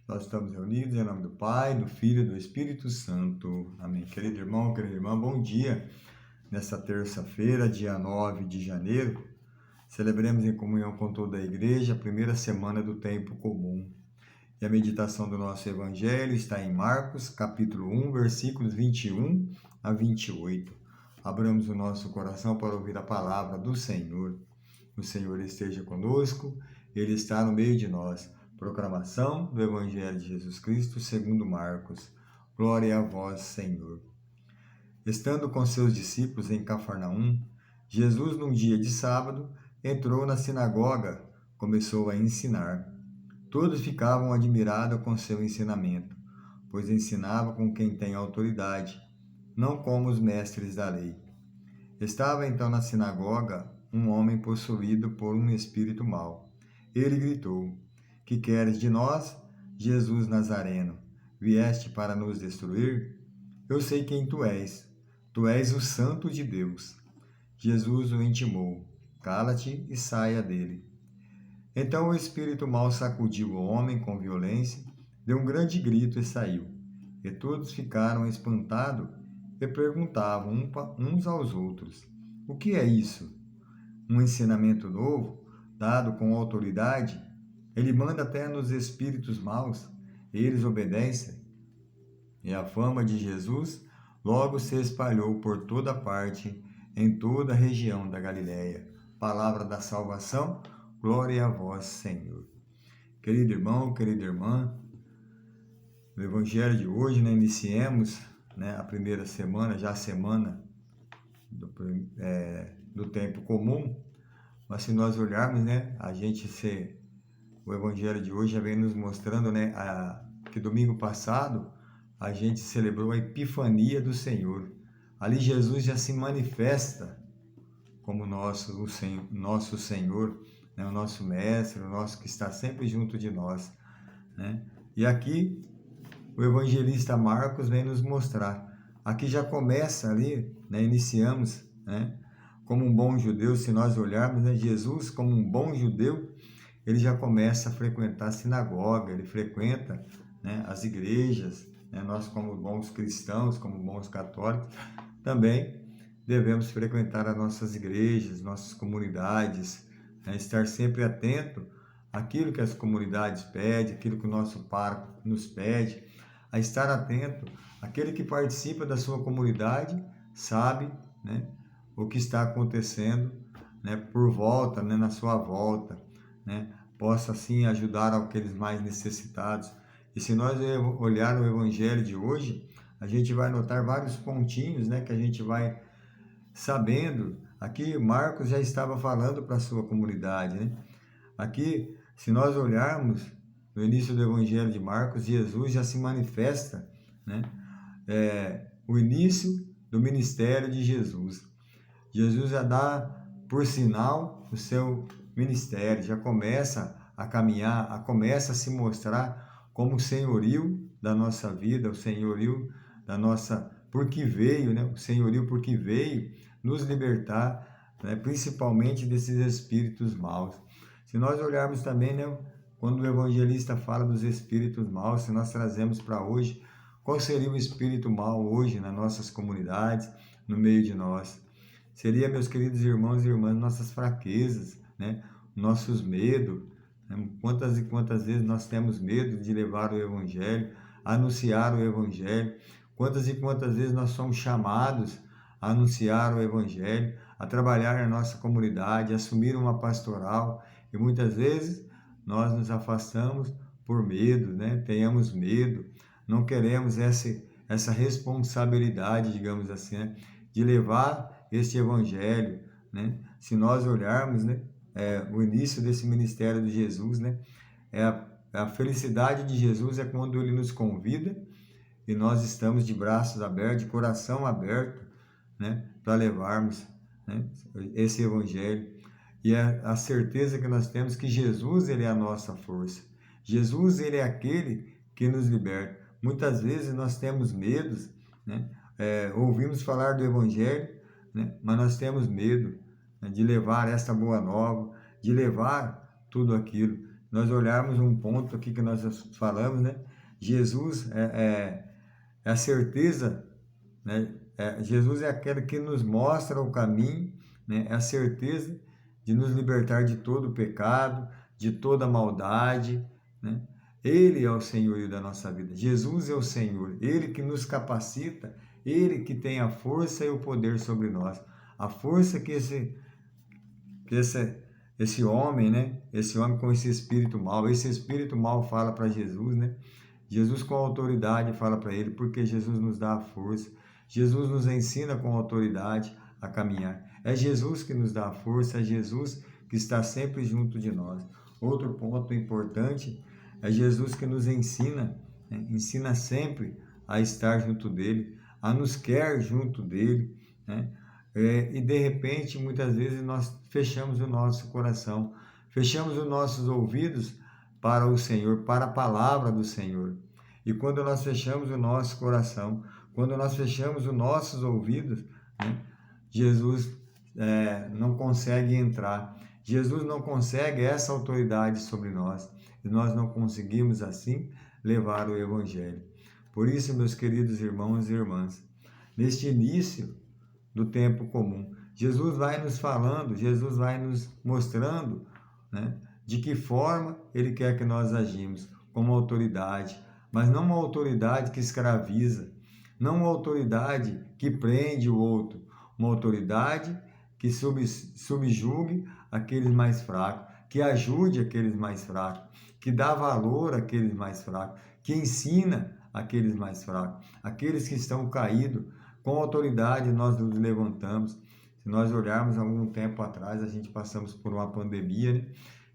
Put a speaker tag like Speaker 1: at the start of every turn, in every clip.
Speaker 1: Nós estamos reunidos em nome do Pai, do Filho e do Espírito Santo. Amém. Querido irmão, querida irmã, bom dia. Nessa terça-feira, dia 9 de janeiro, celebremos em comunhão com toda a igreja a primeira semana do tempo comum. E a meditação do nosso evangelho está em Marcos, capítulo 1, versículos 21 a 28. Abramos o nosso coração para ouvir a palavra do Senhor. O Senhor esteja conosco, Ele está no meio de nós. Proclamação do Evangelho de Jesus Cristo segundo Marcos. Glória a vós, Senhor. Estando com seus discípulos em Cafarnaum, Jesus, num dia de sábado, entrou na sinagoga, começou a ensinar. Todos ficavam admirados com seu ensinamento, pois ensinava com quem tem autoridade, não como os mestres da lei. Estava então na sinagoga um homem possuído por um espírito mau. Ele gritou: Que queres de nós, Jesus Nazareno? Vieste para nos destruir? Eu sei quem tu és o Santo de Deus. Jesus o intimou: Cala-te e saia dele. Então o espírito mau sacudiu o homem com violência, deu um grande grito e saiu. E todos ficaram espantados e perguntavam uns aos outros: O que é isso? Um ensinamento novo, dado com autoridade? Ele manda até nos espíritos maus, e eles obedecem. E a fama de Jesus logo se espalhou por toda parte, em toda a região da Galiléia. Palavra da salvação, glória a vós, Senhor. Querido irmão, querida irmã, no Evangelho de hoje, iniciemos a primeira semana, já a semana do tempo comum, mas se nós olharmos, o Evangelho de hoje já vem nos mostrando, que domingo passado a gente celebrou a Epifania do Senhor. Ali Jesus já se manifesta como nosso Senhor, o nosso Mestre, o nosso que está sempre junto de nós. E aqui o evangelista Marcos vem nos mostrar. Aqui já começa ali, iniciamos, como um bom judeu, se nós olharmos, Jesus como um bom judeu, ele já começa a frequentar a sinagoga, ele frequenta as igrejas. Nós, como bons cristãos, como bons católicos, também devemos frequentar as nossas igrejas, nossas comunidades, estar sempre atento àquilo que as comunidades pedem, aquilo que o nosso pároco nos pede, a estar atento. Aquele que participa da sua comunidade sabe o que está acontecendo por volta, na sua volta, possa assim ajudar aqueles mais necessitados. E se nós olhar no Evangelho de hoje, a gente vai notar vários pontinhos, que a gente vai sabendo. Aqui Marcos já estava falando para a sua comunidade, Aqui, se nós olharmos no início do Evangelho de Marcos, Jesus já se manifesta, o início do ministério de Jesus. Jesus já dá por sinal o seu ministério, já começa a caminhar, começa a se mostrar como o senhorio da nossa vida, o senhorio da nossa, porque veio, o senhorio porque veio nos libertar, principalmente desses espíritos maus. Se nós olharmos também, quando o evangelista fala dos espíritos maus, se nós trazemos para hoje, qual seria o espírito mau hoje nas nossas comunidades, no meio de nós? Seria, meus queridos irmãos e irmãs, nossas fraquezas, nossos medos. Quantas e quantas vezes nós temos medo de levar o Evangelho, anunciar o Evangelho? Quantas e quantas vezes nós somos chamados a anunciar o Evangelho, a trabalhar na nossa comunidade, a assumir uma pastoral, e muitas vezes nós nos afastamos por medo, tenhamos medo, não queremos essa responsabilidade, digamos assim, de levar este Evangelho. Se nós olharmos, o início desse ministério de Jesus, a felicidade de Jesus é quando ele nos convida e nós estamos de braços abertos, de coração aberto, para levarmos esse Evangelho. E a certeza que nós temos que Jesus, ele é a nossa força. Jesus, ele é aquele que nos liberta. Muitas vezes nós temos medos, ouvimos falar do Evangelho, mas nós temos medo de levar esta boa nova, de levar tudo aquilo. nós olharmos um ponto aqui que nós falamos, né? Jesus é a certeza, né? Jesus é aquele que nos mostra o caminho, né? É a certeza de nos libertar de todo o pecado, de toda a maldade, né? Ele é o senhorio da nossa vida. Jesus é o Senhor. Ele que nos capacita, Ele que tem a força e o poder sobre nós. A força que esse homem, né? Esse homem com esse espírito mal fala para Jesus, né? Jesus com autoridade fala para ele, porque Jesus nos dá a força. Jesus nos ensina com autoridade a caminhar. É Jesus que nos dá a força, é Jesus que está sempre junto de nós. Outro ponto importante é Jesus que nos ensina, né? Ensina sempre a estar junto dele, a nos querer junto dele, né? E de repente, muitas vezes, nós fechamos o nosso coração, fechamos os nossos ouvidos para o Senhor, para a palavra do Senhor. E quando nós fechamos o nosso coração, quando nós fechamos os nossos ouvidos, né, Jesus não consegue entrar. Jesus não consegue essa autoridade sobre nós. E nós não conseguimos, assim, levar o Evangelho. Por isso, meus queridos irmãos e irmãs, neste início do tempo comum, Jesus vai nos falando, Jesus vai nos mostrando, né, de que forma Ele quer que nós agimos, como autoridade, mas não uma autoridade que escraviza, não uma autoridade que prende o outro, uma autoridade que subjugue aqueles mais fracos, que ajude aqueles mais fracos, que dá valor àqueles mais fracos, que ensina aqueles mais fracos, aqueles que estão caídos. Com autoridade nós nos levantamos. Se nós olharmos algum tempo atrás, a gente passamos por uma pandemia, né?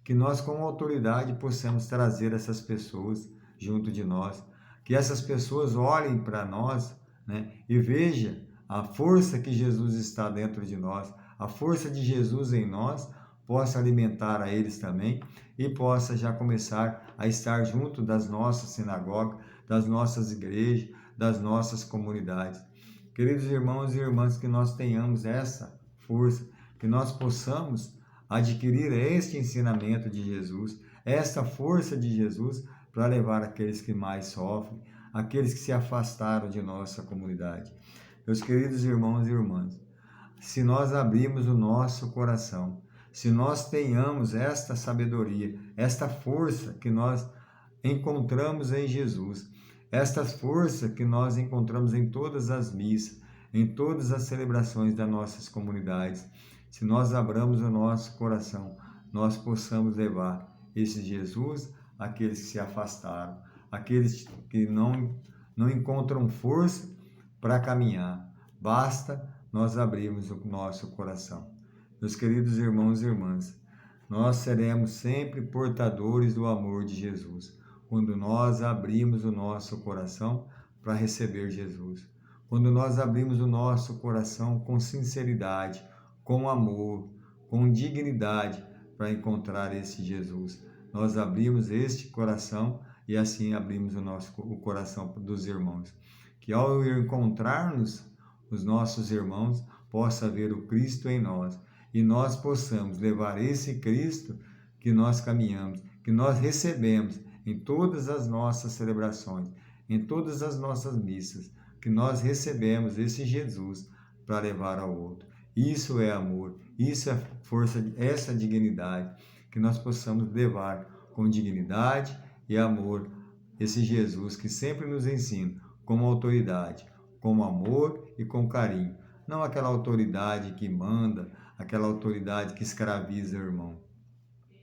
Speaker 1: Que nós com autoridade possamos trazer essas pessoas junto de nós, que essas pessoas olhem para nós, né? E vejam a força que Jesus está dentro de nós, a força de Jesus em nós, possa alimentar a eles também e possa já começar a estar junto das nossas sinagogas, das nossas igrejas, das nossas comunidades. Queridos irmãos e irmãs, que nós tenhamos essa força, que nós possamos adquirir este ensinamento de Jesus, esta força de Jesus para levar aqueles que mais sofrem, aqueles que se afastaram de nossa comunidade. Meus queridos irmãos e irmãs, se nós abrirmos o nosso coração, se nós tenhamos esta sabedoria, esta força que nós encontramos em Jesus, esta força que nós encontramos em todas as missas, em todas as celebrações das nossas comunidades, se nós abramos o nosso coração, nós possamos levar esse Jesus àqueles que se afastaram, àqueles que não encontram força para caminhar. Basta nós abrirmos o nosso coração. Meus queridos irmãos e irmãs, nós seremos sempre portadores do amor de Jesus, quando nós abrimos o nosso coração para receber Jesus. Quando nós abrimos o nosso coração com sinceridade, com amor, com dignidade para encontrar esse Jesus. Nós abrimos este coração e assim abrimos o coração dos irmãos. Que ao encontrarmos os nossos irmãos, possa ver o Cristo em nós e nós possamos levar esse Cristo que nós caminhamos, que nós recebemos em todas as nossas celebrações, em todas as nossas missas, que nós recebemos esse Jesus para levar ao outro. Isso é amor, isso é força, essa dignidade, que nós possamos levar com dignidade e amor esse Jesus que sempre nos ensina como autoridade, com amor e com carinho. Não aquela autoridade que manda, aquela autoridade que escraviza o irmão,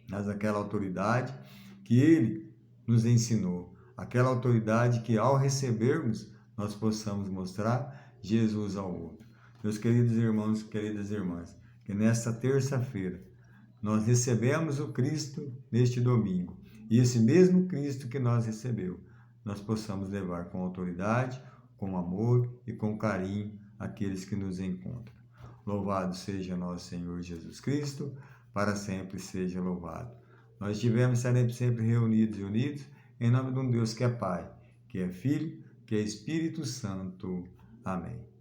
Speaker 1: mas aquela autoridade que Ele nos ensinou, aquela autoridade que ao recebermos nós possamos mostrar Jesus ao outro. Meus queridos irmãos, queridas irmãs, que nesta terça-feira nós recebemos o Cristo neste domingo, e esse mesmo Cristo que nós recebeu, nós possamos levar com autoridade, com amor e com carinho aqueles que nos encontram. Louvado seja nosso Senhor Jesus Cristo, para sempre seja louvado. Nós estivemos sempre reunidos e unidos em nome de um Deus que é Pai, que é Filho, que é Espírito Santo. Amém.